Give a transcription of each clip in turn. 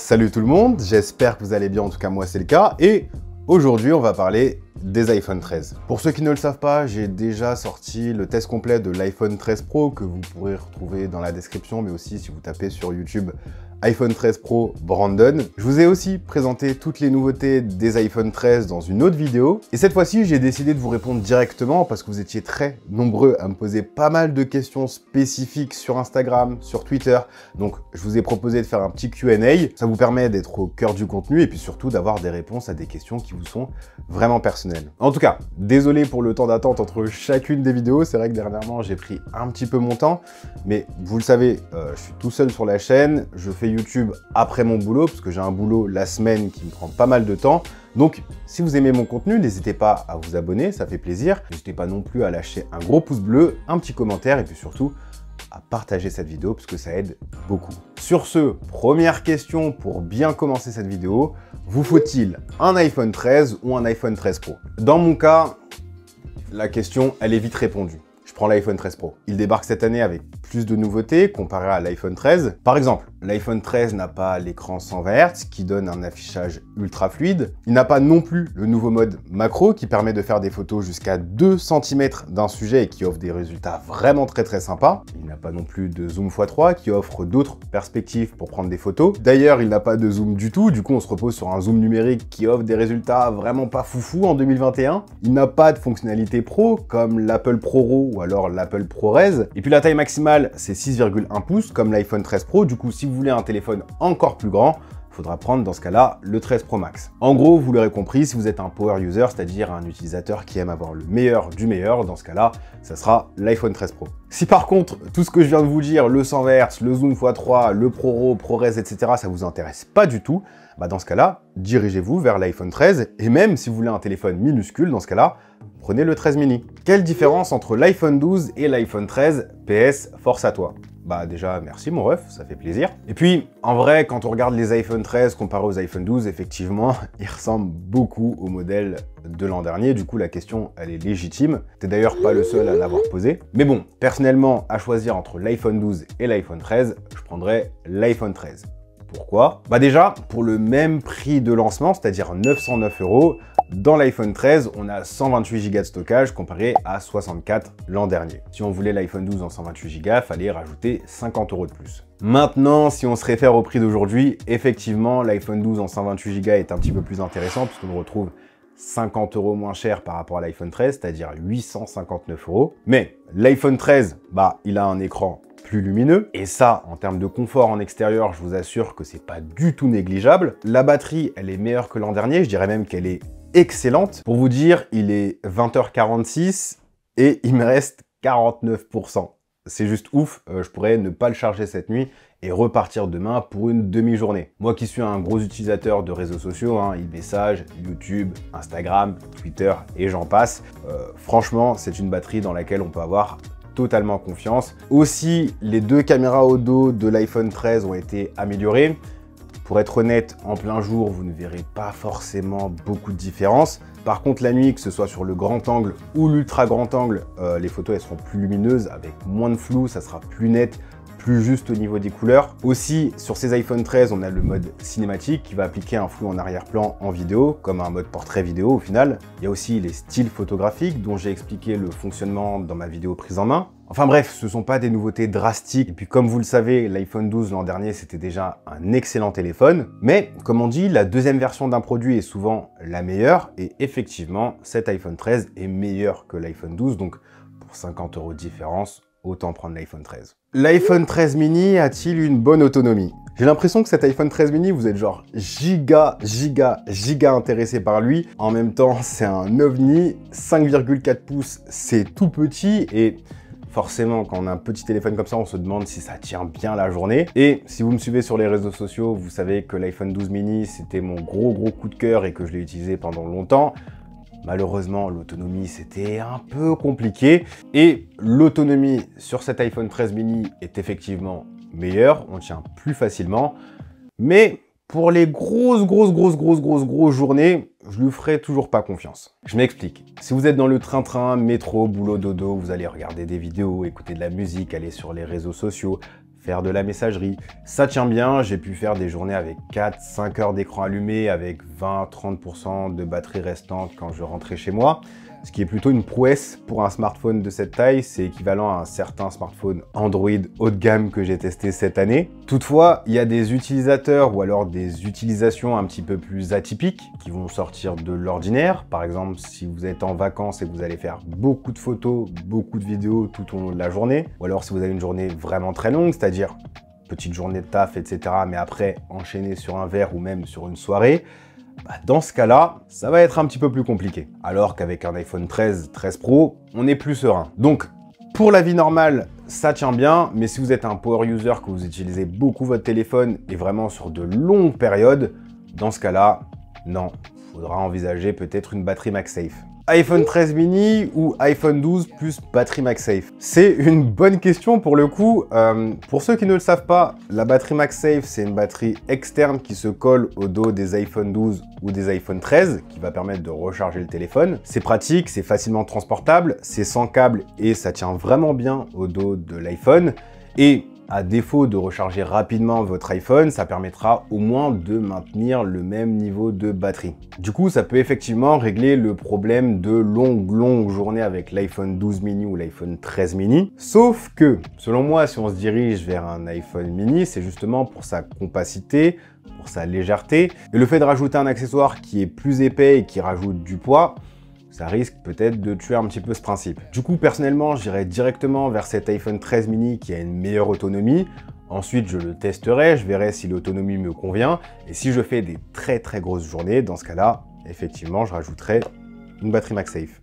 Salut tout le monde, j'espère que vous allez bien, en tout cas moi c'est le cas, et aujourd'hui on va parler des iPhone 13. Pour ceux qui ne le savent pas, j'ai déjà sorti le test complet de l'iPhone 13 Pro que vous pourrez retrouver dans la description, mais aussi si vous tapez sur YouTube iPhone 13 Pro Brandon. Je vous ai aussi présenté toutes les nouveautés des iPhone 13 dans une autre vidéo. Et cette fois-ci, j'ai décidé de vous répondre directement parce que vous étiez très nombreux à me poser pas mal de questions spécifiques sur Instagram, sur Twitter. Donc, je vous ai proposé de faire un petit Q&A. Ça vous permet d'être au cœur du contenu et puis surtout d'avoir des réponses à des questions qui vous sont vraiment personnelles. En tout cas, désolé pour le temps d'attente entre chacune des vidéos. C'est vrai que dernièrement, j'ai pris un petit peu mon temps. Mais vous le savez, je suis tout seul sur la chaîne. Je fais YouTube après mon boulot, parce que j'ai un boulot la semaine qui me prend pas mal de temps. Donc, si vous aimez mon contenu, n'hésitez pas à vous abonner, ça fait plaisir. N'hésitez pas non plus à lâcher un gros pouce bleu, un petit commentaire, et puis surtout, à partager cette vidéo, parce que ça aide beaucoup. Sur ce, première question pour bien commencer cette vidéo, vous faut-il un iPhone 13 ou un iPhone 13 Pro? Dans mon cas, la question, elle est vite répondue. Je prends l'iPhone 13 Pro. Il débarque cette année avec plus de nouveautés comparé à l'iPhone 13. Par exemple, l'iPhone 13 n'a pas l'écran 120 Hz qui donne un affichage ultra fluide. Il n'a pas non plus le nouveau mode macro qui permet de faire des photos jusqu'à 2 cm d'un sujet et qui offre des résultats vraiment très sympas. Il n'a pas non plus de zoom x3 qui offre d'autres perspectives pour prendre des photos. D'ailleurs, il n'a pas de zoom du tout. Du coup, on se repose sur un zoom numérique qui offre des résultats vraiment pas foufou en 2021. Il n'a pas de fonctionnalité pro comme l'Apple ProRAW ou alors l'Apple ProRes. Et puis la taille maximale, c'est 6,1 pouces comme l'iPhone 13 Pro. Du coup, si vous voulez un téléphone encore plus grand, il faudra prendre dans ce cas-là le 13 Pro Max. En gros, vous l'aurez compris, si vous êtes un power user, c'est-à-dire un utilisateur qui aime avoir le meilleur du meilleur, dans ce cas-là, ça sera l'iPhone 13 Pro. Si par contre, tout ce que je viens de vous dire, le 100 Hz, le zoom x3, le ProRAW, ProRes, etc., ça vous intéresse pas du tout, bah dans ce cas-là, dirigez-vous vers l'iPhone 13, et même si vous voulez un téléphone minuscule, dans ce cas-là, prenez le 13 mini. Quelle différence entre l'iPhone 12 et l'iPhone 13? PS, force à toi. Bah déjà, merci mon ref, ça fait plaisir. Et puis, en vrai, quand on regarde les iPhone 13 comparés aux iPhone 12, effectivement, ils ressemblent beaucoup au modèle de l'an dernier. Du coup, la question, elle est légitime. T'es d'ailleurs pas le seul à l'avoir posée. Mais bon, personnellement, à choisir entre l'iPhone 12 et l'iPhone 13, je prendrais l'iPhone 13. Pourquoi? Bah déjà, pour le même prix de lancement, c'est-à-dire 909 €, dans l'iPhone 13, on a 128 Go de stockage comparé à 64 l'an dernier. Si on voulait l'iPhone 12 en 128 Go, il fallait rajouter 50 € de plus. Maintenant, si on se réfère au prix d'aujourd'hui, effectivement, l'iPhone 12 en 128 Go est un petit peu plus intéressant puisqu'on retrouve 50 € moins cher par rapport à l'iPhone 13, c'est-à-dire 859 €. Mais l'iPhone 13, bah, il a un écran plus lumineux. Et ça, en termes de confort en extérieur, je vous assure que c'est pas du tout négligeable. La batterie, elle est meilleure que l'an dernier. Je dirais même qu'elle est excellente. Pour vous dire, il est 20h46 et il me reste 49%. C'est juste ouf. Je pourrais ne pas le charger cette nuit et repartir demain pour une demi-journée. Moi qui suis un gros utilisateur de réseaux sociaux, e-message, YouTube, Instagram, Twitter et j'en passe, franchement, c'est une batterie dans laquelle on peut avoir totalement confiance. Aussi, les deux caméras au dos de l'iPhone 13 ont été améliorées. Pour être honnête, en plein jour, vous ne verrez pas forcément beaucoup de différence. Par contre, la nuit, que ce soit sur le grand angle ou l'ultra grand angle, les photos elles seront plus lumineuses, avec moins de flou, ça sera plus net, plus juste au niveau des couleurs. Aussi, sur ces iPhone 13, on a le mode cinématique qui va appliquer un flou en arrière-plan en vidéo, comme un mode portrait vidéo au final. Il y a aussi les styles photographiques dont j'ai expliqué le fonctionnement dans ma vidéo prise en main. Enfin bref, ce ne sont pas des nouveautés drastiques. Et puis comme vous le savez, l'iPhone 12 l'an dernier, c'était déjà un excellent téléphone. Mais comme on dit, la deuxième version d'un produit est souvent la meilleure. Et effectivement, cet iPhone 13 est meilleur que l'iPhone 12. Donc pour 50 € de différence, autant prendre l'iPhone 13. L'iPhone 13 mini a-t-il une bonne autonomie? J'ai l'impression que cet iPhone 13 mini, vous êtes genre giga intéressé par lui. En même temps, c'est un ovni, 5,4 pouces, c'est tout petit et forcément, quand on a un petit téléphone comme ça, on se demande si ça tient bien la journée. Et si vous me suivez sur les réseaux sociaux, vous savez que l'iPhone 12 mini, c'était mon gros coup de cœur et que je l'ai utilisé pendant longtemps. Malheureusement, l'autonomie, c'était un peu compliqué. Et l'autonomie sur cet iPhone 13 mini est effectivement meilleure. On tient plus facilement. Mais pour les grosses journées, je lui ferai toujours pas confiance. Je m'explique. Si vous êtes dans le train-train, métro, boulot, dodo, vous allez regarder des vidéos, écouter de la musique, aller sur les réseaux sociaux, faire de la messagerie. Ça tient bien, j'ai pu faire des journées avec 4-5 heures d'écran allumé avec 20-30% de batterie restante quand je rentrais chez moi. Ce qui est plutôt une prouesse pour un smartphone de cette taille, c'est équivalent à un certain smartphone Android haut de gamme que j'ai testé cette année. Toutefois, il y a des utilisateurs ou alors des utilisations un petit peu plus atypiques qui vont sortir de l'ordinaire. Par exemple, si vous êtes en vacances et que vous allez faire beaucoup de photos, beaucoup de vidéos tout au long de la journée, ou alors si vous avez une journée vraiment très longue, c'est-à-dire petite journée de taf, etc., mais après enchaîner sur un verre ou même sur une soirée, dans ce cas-là, ça va être un petit peu plus compliqué. Alors qu'avec un iPhone 13 Pro, on est plus serein. Donc, pour la vie normale, ça tient bien, mais si vous êtes un power user, que vous utilisez beaucoup votre téléphone et vraiment sur de longues périodes, dans ce cas-là, non, il faudra envisager peut-être une batterie MagSafe. iPhone 13 mini ou iPhone 12 plus batterie MagSafe? C'est une bonne question pour le coup. Pour ceux qui ne le savent pas, la batterie MagSafe, c'est une batterie externe qui se colle au dos des iPhone 12 ou des iPhone 13 qui va permettre de recharger le téléphone. C'est pratique, c'est facilement transportable, c'est sans câble et ça tient vraiment bien au dos de l'iPhone. Et à défaut de recharger rapidement votre iPhone, ça permettra au moins de maintenir le même niveau de batterie. Du coup, ça peut effectivement régler le problème de longues journées avec l'iPhone 12 mini ou l'iPhone 13 mini. Sauf que, selon moi, si on se dirige vers un iPhone mini, c'est justement pour sa compacité, pour sa légèreté. Et le fait de rajouter un accessoire qui est plus épais et qui rajoute du poids, ça risque peut-être de tuer un petit peu ce principe. Du coup, personnellement, j'irai directement vers cet iPhone 13 mini qui a une meilleure autonomie. Ensuite, je le testerai, je verrai si l'autonomie me convient. Et si je fais des très grosses journées, dans ce cas-là, effectivement, je rajouterai une batterie MagSafe.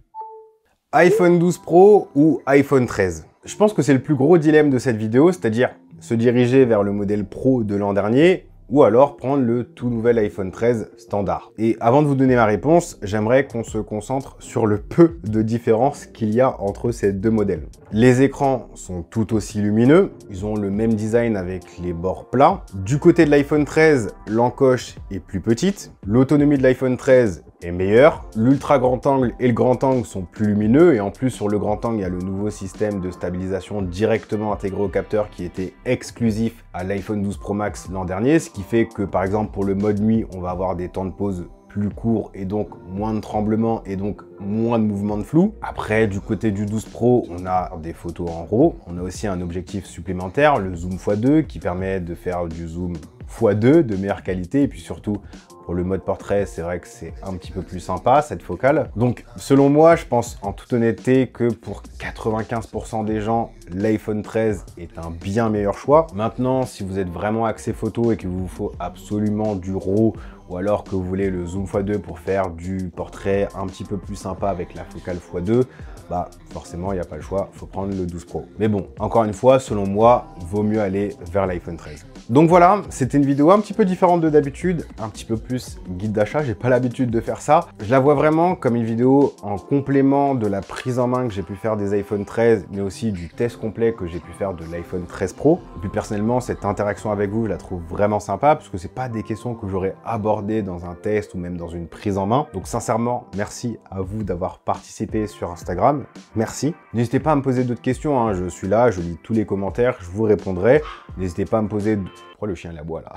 iPhone 12 Pro ou iPhone 13? Je pense que c'est le plus gros dilemme de cette vidéo, c'est-à-dire se diriger vers le modèle Pro de l'an dernier ou alors prendre le tout nouvel iPhone 13 standard. Et avant de vous donner ma réponse, j'aimerais qu'on se concentre sur le peu de différence qu'il y a entre ces deux modèles. Les écrans sont tout aussi lumineux, ils ont le même design avec les bords plats. Du côté de l'iPhone 13, l'encoche est plus petite, l'autonomie de l'iPhone 13 est meilleure, l'ultra grand angle et le grand angle sont plus lumineux et en plus sur le grand angle il y a le nouveau système de stabilisation directement intégré au capteur qui était exclusif à l'iPhone 12 Pro Max l'an dernier, ce qui fait que par exemple pour le mode nuit on va avoir des temps de pause plus courts et donc moins de tremblements et donc moins de mouvements de flou. Après, du côté du 12 Pro, on a des photos en RAW. On a aussi un objectif supplémentaire, le zoom x2, qui permet de faire du zoom x2 de meilleure qualité. Et puis surtout, pour le mode portrait, c'est vrai que c'est un petit peu plus sympa, cette focale. Donc, selon moi, je pense en toute honnêteté que pour 95% des gens, l'iPhone 13 est un bien meilleur choix. Maintenant, si vous êtes vraiment axé photo et qu'il vous faut absolument du RAW, ou alors que vous voulez le zoom x2 pour faire du portrait un petit peu plus sympa avec la focale x2, bah forcément il n'y a pas le choix, il faut prendre le 12 Pro. Mais bon, encore une fois, selon moi, vaut mieux aller vers l'iPhone 13. Donc voilà, c'était une vidéo un petit peu différente de d'habitude, un petit peu plus guide d'achat, j'ai pas l'habitude de faire ça. Je la vois vraiment comme une vidéo en complément de la prise en main que j'ai pu faire des iPhone 13, mais aussi du test complet que j'ai pu faire de l'iPhone 13 Pro. Et puis personnellement, cette interaction avec vous, je la trouve vraiment sympa, parce que c'est pas des questions que j'aurais abordées dans un test ou même dans une prise en main. Donc sincèrement, merci à vous d'avoir participé sur Instagram. Merci. N'hésitez pas à me poser d'autres questions, hein. Je suis là, je lis tous les commentaires, je vous répondrai. N'hésitez pas à me poser... Pourquoi le chien il aboie là?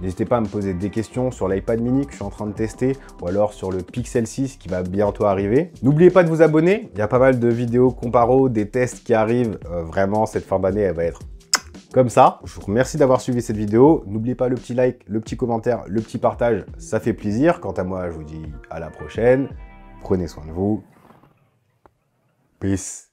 N'hésitez pas à me poser des questions sur l'iPad mini que je suis en train de tester ou alors sur le Pixel 6 qui va bientôt arriver. N'oubliez pas de vous abonner, il y a pas mal de vidéos comparo, des tests qui arrivent. Vraiment, cette fin d'année, elle va être comme ça. Je vous remercie d'avoir suivi cette vidéo. N'oubliez pas le petit like, le petit commentaire, le petit partage, ça fait plaisir. Quant à moi, je vous dis à la prochaine. Prenez soin de vous. Peace.